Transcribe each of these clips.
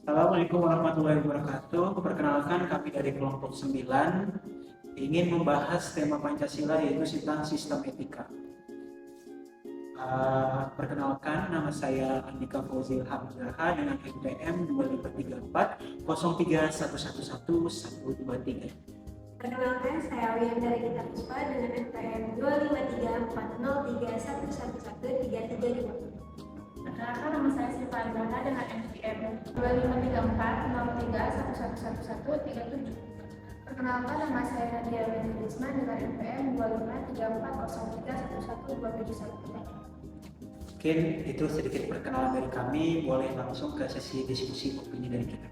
Assalamualaikum warahmatullahi wabarakatuh. Perkenalkan kami dari kelompok 9 ingin membahas tema Pancasila yaitu tentang sistem etika. Perkenalkan, nama saya Andika Fauzil Hamdaha dengan NPM 2534 031111123. Perkenalkan, saya Wiyandari Gita Puspa dengan NPM 2534031111335. Perkenalkan, nama saya Siva Andraha dengan NPM 253403111137. Perkenalkan, nama saya Nadia Wendy dengan NPM 253403111271. Mungkin itu sedikit perkenalan dari kami, boleh langsung ke sesi diskusi opini dari kita.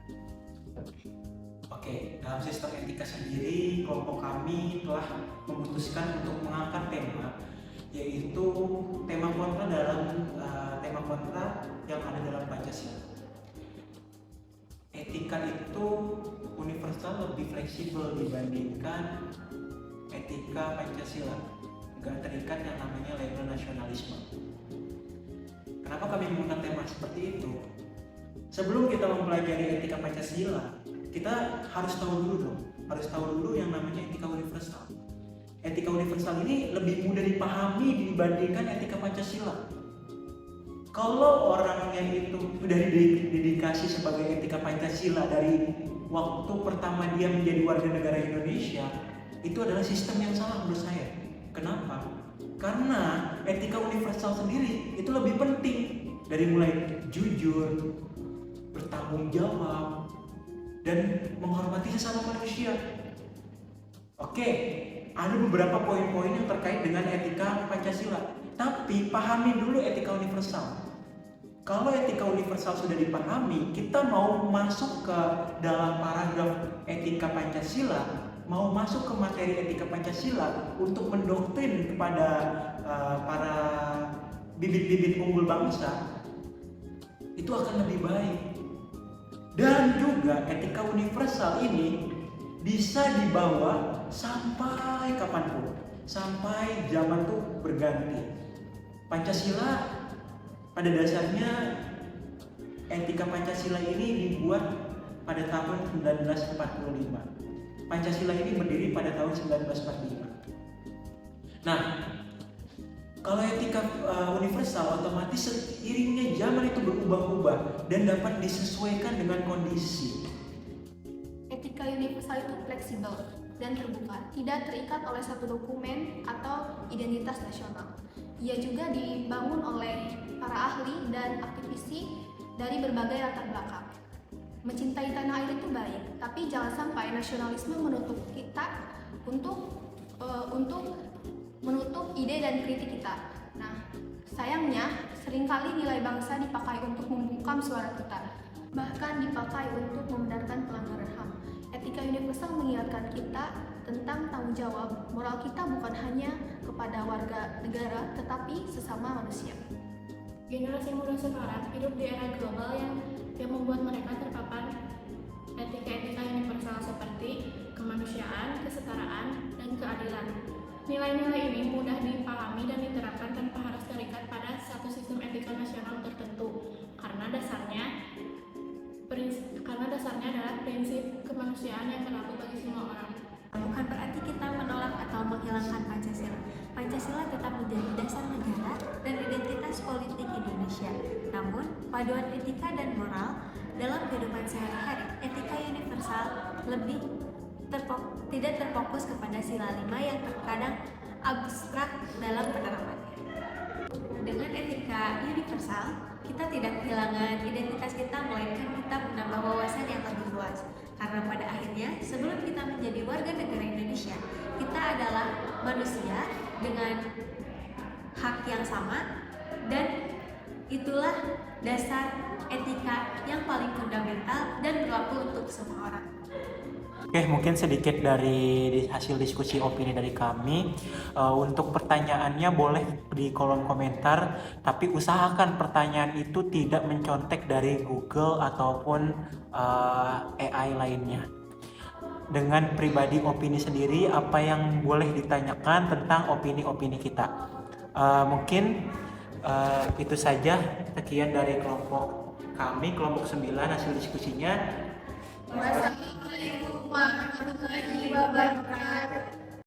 Oke, dalam sistem etika sendiri, kelompok kami telah memutuskan untuk mengangkat tema, yaitu tema kontra yang ada dalam Pancasila. Etika itu universal, lebih fleksibel dibandingkan etika Pancasila, nggak terikat yang namanya label nasionalisme. Kenapa kami menggunakan tema seperti itu? Sebelum kita mempelajari etika Pancasila, kita harus tahu dulu yang namanya etika universal. Etika universal ini lebih mudah dipahami dibandingkan etika Pancasila. Kalau orangnya itu sudah didedikasi sebagai etika Pancasila dari waktu pertama dia menjadi warga negara Indonesia, itu adalah sistem yang salah menurut saya. Kenapa? Karena etika universal sendiri itu lebih penting, dari mulai jujur, bertanggung jawab, dan menghormati sesama manusia. Oke, ada beberapa poin-poin yang terkait dengan etika Pancasila. Tapi pahami dulu etika universal. Kalau etika universal sudah dipahami, kita mau masuk ke dalam paragraf etika Pancasila, mau masuk ke materi etika Pancasila untuk mendoktrin kepada para bibit-bibit unggul bangsa, itu akan lebih baik. Dan juga etika universal ini bisa dibawa sampai kapanpun, sampai zaman tuh berganti. Pancasila pada dasarnya, etika Pancasila ini dibuat pada tahun 1945. Pancasila ini berdiri pada tahun 1945. Nah, kalau etika universal, otomatis seiringnya zaman itu berubah-ubah dan dapat disesuaikan dengan kondisi. Etika universal itu fleksibel dan terbuka, tidak terikat oleh satu dokumen atau identitas nasional. Ia juga dibangun oleh para ahli dan aktivisi dari berbagai latar belakang. Mencintai tanah air itu baik, tapi jangan sampai nasionalisme menutup kita untuk menutup ide dan kritik kita. Nah, sayangnya seringkali nilai bangsa dipakai untuk membungkam suara kita, bahkan dipakai untuk membenarkan pelanggaran HAM. Etika universal mengingatkan kita tentang tanggung jawab moral kita bukan hanya kepada warga negara, tetapi sesama manusia. Generasi muda sekarang hidup di era global yang membuat mereka terpapar etika-etika universal seperti kemanusiaan, kesetaraan, dan keadilan. Nilai-nilai ini mudah dipahami dan diterapkan tanpa harus terikat pada satu sistem etika nasional tertentu, karena dasarnya adalah prinsip kemanusiaan yang berlaku bagi semua orang. Bukan berarti kita menolak atau menghilangkan Pancasila. Pancasila tetap menjadi dasar negara dan identitas politik Indonesia. Namun, paduan etika dan moral dalam kehidupan sehari-hari, etika universal tidak terfokus kepada sila 5 yang terkadang abstrak dalam penerapannya. Dengan etika universal, kita tidak kehilangan identitas kita, melainkan kita menambah wawasan yang lebih luas. Karena pada akhirnya, sebelum kita menjadi warga negara Indonesia, kita adalah manusia dengan hak yang sama, dan itulah dasar etika yang paling fundamental dan berlaku untuk semua orang. Oke, mungkin sedikit dari hasil diskusi opini dari kami. Untuk pertanyaannya boleh di kolom komentar, tapi usahakan pertanyaan itu tidak mencontek dari Google ataupun AI lainnya. Dengan pribadi opini sendiri, apa yang boleh ditanyakan tentang opini-opini kita. Mungkin itu saja, sekian dari kelompok Kami kelompok 9 hasil diskusinya. Wassalam.